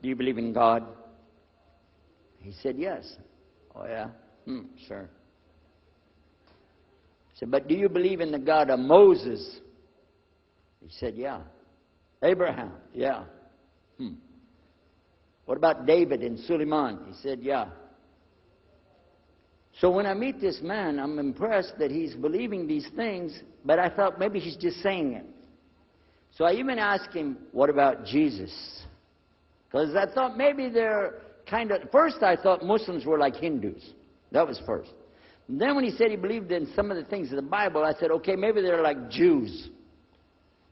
do you believe in God? He said, yes. Oh, yeah? Sure. I said, but do you believe in the God of Moses? He said, yeah. Abraham? Yeah. What about David and Suleiman? He said, yeah. So when I meet this man, I'm impressed that he's believing these things, but I thought maybe he's just saying it. So I even asked him, what about Jesus? Because I thought maybe they're kind of... First I thought Muslims were like Hindus. That was first. And then when he said he believed in some of the things of the Bible, I said, okay, maybe they're like Jews.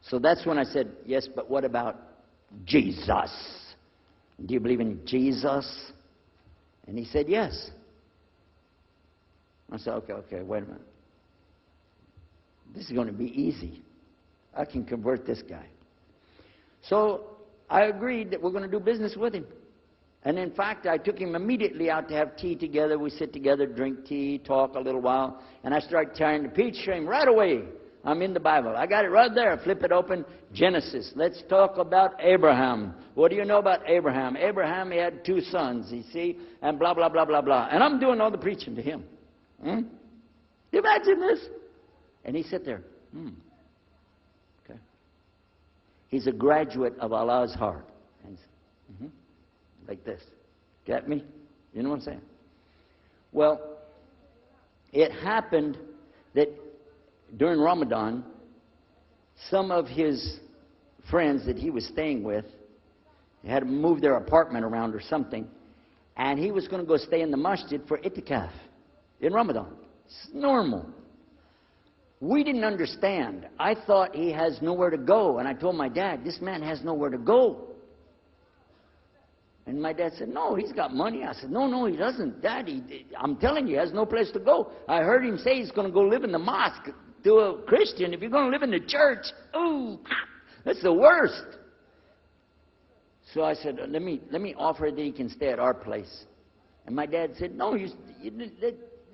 So that's when I said, yes, but what about Jesus? Do you believe in Jesus? And he said, yes. I said, okay, wait a minute. This is going to be easy. I can convert this guy. So I agreed that we're going to do business with him. And in fact, I took him immediately out to have tea together. We sit together, drink tea, talk a little while. And I start tearing the peach to him right away. I'm in the Bible. I got it right there. Flip it open. Genesis. Let's talk about Abraham. What do you know about Abraham? Abraham, he had 2 sons, you see, and blah, blah, blah, blah, blah. And I'm doing all the preaching to him. You imagine this? And he sat there. Okay. He's a graduate of Allah's heart. Like this. Get me? You know what I'm saying? Well, it happened that during Ramadan, some of his friends that he was staying with had to move their apartment around or something, and he was going to go stay in the masjid for itikaf in Ramadan. It's normal. We didn't understand. I thought he has nowhere to go, and I told my dad, this man has nowhere to go. And my dad said, no, he's got money. I said, no, he doesn't. Dad, I'm telling you, he has no place to go. I heard him say he's going to go live in the mosque. To a Christian, if you're going to live in the church, ooh, that's the worst. So I said, let me offer that he can stay at our place. And my dad said, no, you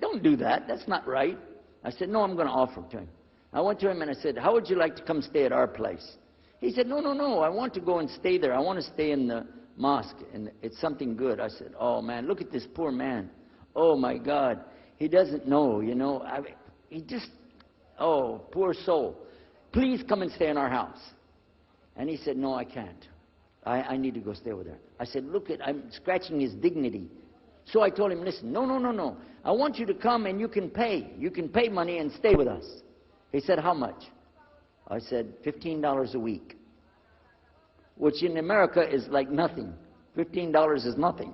don't do that. That's not right. I said, no, I'm going to offer it to him. I went to him and I said, how would you like to come stay at our place? He said, no, I want to go and stay there. I want to stay in the mosque, and it's something good. I said, oh, man, look at this poor man. Oh, my God. He doesn't know, you know. He just... Oh, poor soul. Please come and stay in our house. And he said, no, I can't. I need to go stay with her. I said, look, I'm scratching his dignity. So I told him, listen, no. I want you to come and you can pay. You can pay money and stay with us. He said, how much? I said, $15 a week. Which in America is like nothing. $15 is nothing.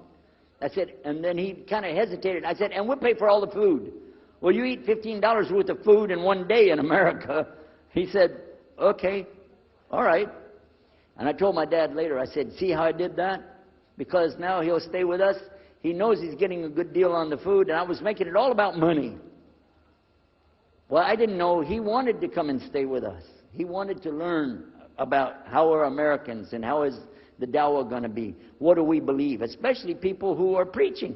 I said, and then he kind of hesitated. I said, and we'll pay for all the food. Well, you eat $15 worth of food in one day in America. He said, okay, all right. And I told my dad later, I said, see how I did that? Because now he'll stay with us. He knows he's getting a good deal on the food, and I was making it all about money. Well, I didn't know he wanted to come and stay with us. He wanted to learn about how are Americans and how is the dawah going to be. What do we believe? Especially people who are preaching.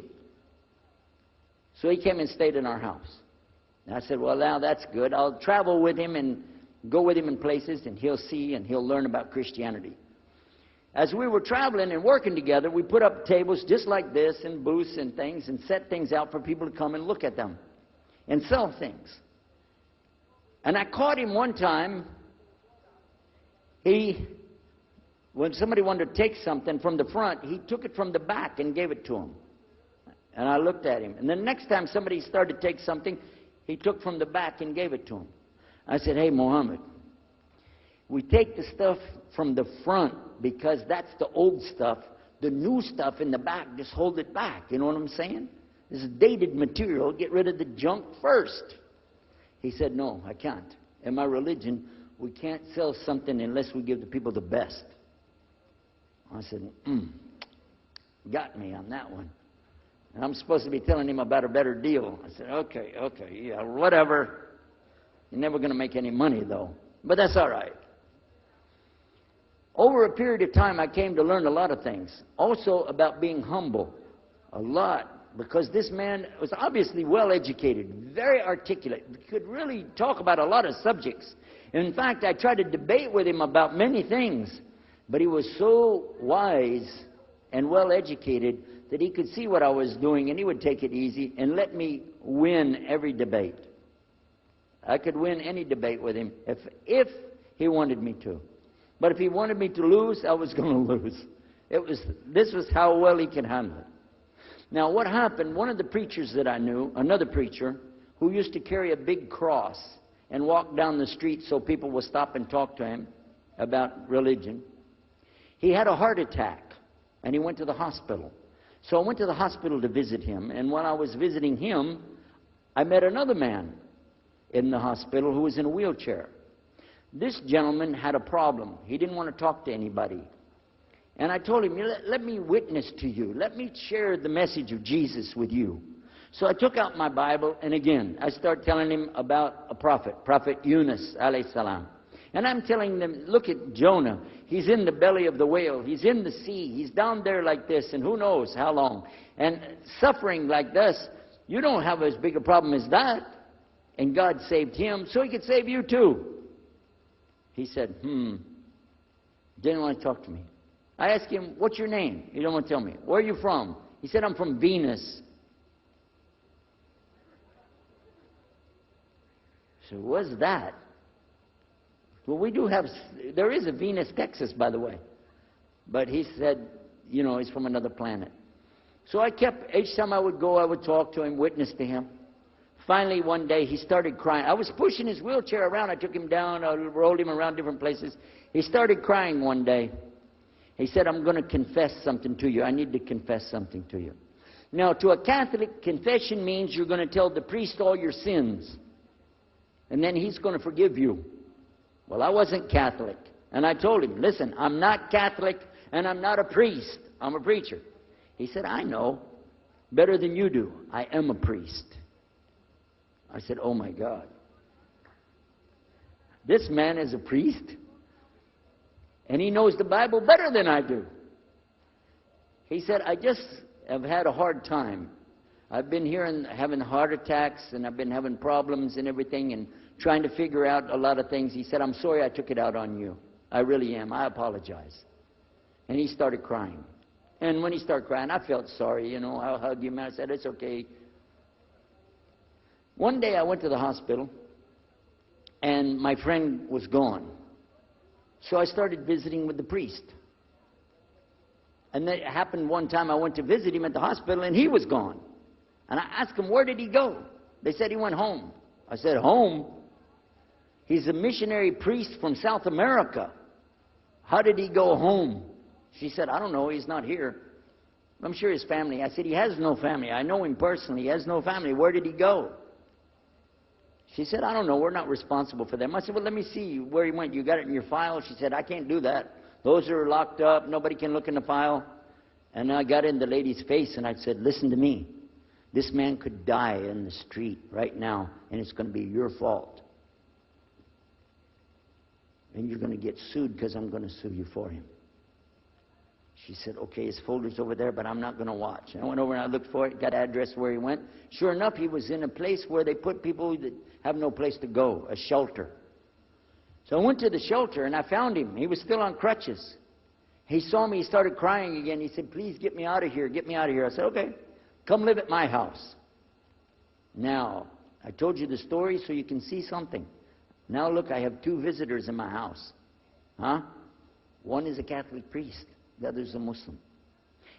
So he came and stayed in our house. And I said, well, now that's good. I'll travel with him and go with him in places, and he'll see and he'll learn about Christianity. As we were traveling and working together, we put up tables just like this and booths and things and set things out for people to come and look at them and sell things. And I caught him one time. When somebody wanted to take something from the front, he took it from the back and gave it to him. And I looked at him. And the next time somebody started to take something, he took from the back and gave it to him. I said, hey, Muhammad, we take the stuff from the front because that's the old stuff. The new stuff in the back, just hold it back. You know what I'm saying? This is dated material. Get rid of the junk first. He said, no, I can't. In my religion, we can't sell something unless we give the people the best. I said, got me on that one. And I'm supposed to be telling him about a better deal. I said, okay, yeah, whatever. You're never going to make any money, though. But that's all right. Over a period of time, I came to learn a lot of things. Also about being humble. A lot. Because this man was obviously well-educated, very articulate, could really talk about a lot of subjects. In fact, I tried to debate with him about many things. But he was so wise and well educated that he could see what I was doing and he would take it easy and let me win every debate. I could win any debate with him if he wanted me to. But if he wanted me to lose, I was going to lose. This was how well he could handle it. Now what happened, one of the preachers that I knew, another preacher, who used to carry a big cross and walk down the street so people would stop and talk to him about religion, he had a heart attack and he went to the hospital. So I went to the hospital to visit him, and when I was visiting him, I met another man in the hospital who was in a wheelchair. This gentleman had a problem. He didn't want to talk to anybody. And I told him, let me witness to you. Let me share the message of Jesus with you. So I took out my Bible, and again, I started telling him about a prophet, Prophet Yunus, alayhi salam. And I'm telling them, look at Jonah. He's in the belly of the whale. He's in the sea. He's down there like this, and who knows how long. And suffering like this, you don't have as big a problem as that. And God saved him, so he could save you too. He said, didn't want to talk to me. I asked him, what's your name? He didn't want to tell me. Where are you from? He said, I'm from Venus. So what's that? Well, we do have, there is a Venus, Texas, by the way. But he said, you know, he's from another planet. So I kept, each time I would go, I would talk to him, witness to him. Finally, one day, he started crying. I was pushing his wheelchair around. I took him down. I rolled him around different places. He started crying one day. He said, I'm going to confess something to you. I need to confess something to you. Now, to a Catholic, confession means you're going to tell the priest all your sins. And then he's going to forgive you. Well, I wasn't Catholic. And I told him, listen, I'm not Catholic and I'm not a priest. I'm a preacher. He said, I know better than you do. I am a priest. I said, oh my God. This man is a priest and he knows the Bible better than I do. He said, I just have had a hard time. I've been here and having heart attacks and I've been having problems and everything and trying to figure out a lot of things. He said, I'm sorry I took it out on you. I really am. I apologize. And he started crying. And when he started crying, I felt sorry, you know. I hugged him and I said, it's okay. One day I went to the hospital and my friend was gone. So I started visiting with the priest. And it happened one time I went to visit him at the hospital and he was gone. And I asked him, where did he go? They said he went home. I said, home? He's a missionary priest from South America. How did he go home? She said, I don't know. He's not here. I'm sure his family. I said, he has no family. I know him personally. He has no family. Where did he go? She said, I don't know. We're not responsible for them. I said, well, let me see where he went. You got it in your file? She said, I can't do that. Those are locked up. Nobody can look in the file. And I got in the lady's face and I said, listen to me. This man could die in the street right now, and it's going to be your fault. And you're going to get sued because I'm going to sue you for him. She said, okay, his folder's over there, but I'm not going to watch. And I went over and I looked for it, got an address where he went. Sure enough, he was in a place where they put people that have no place to go, a shelter. So I went to the shelter and I found him. He was still on crutches. He saw me, he started crying again. He said, please get me out of here, get me out of here. I said, okay. Come live at my house. Now, I told you the story so you can see something. Now look, I have 2 visitors in my house. Huh? One is a Catholic priest. The other is a Muslim.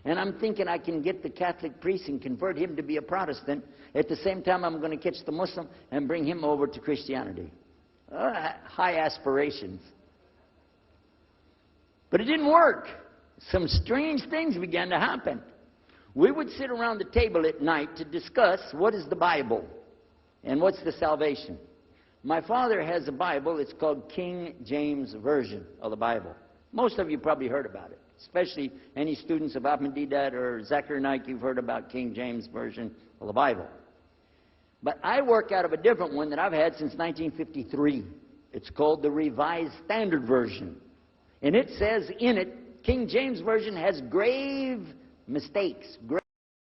And I'm thinking I can get the Catholic priest and convert him to be a Protestant. At the same time, I'm going to catch the Muslim and bring him over to Christianity. High aspirations. But it didn't work. Some strange things began to happen. We would sit around the table at night to discuss what is the Bible and what's the salvation. My father has a Bible. It's called King James Version of the Bible. Most of you probably heard about it, especially any students of Ahmadiyyat or Zakir Naik. You've heard about King James Version of the Bible. But I work out of a different one that I've had since 1953. It's called the Revised Standard Version. And it says in it, King James Version has grave mistakes.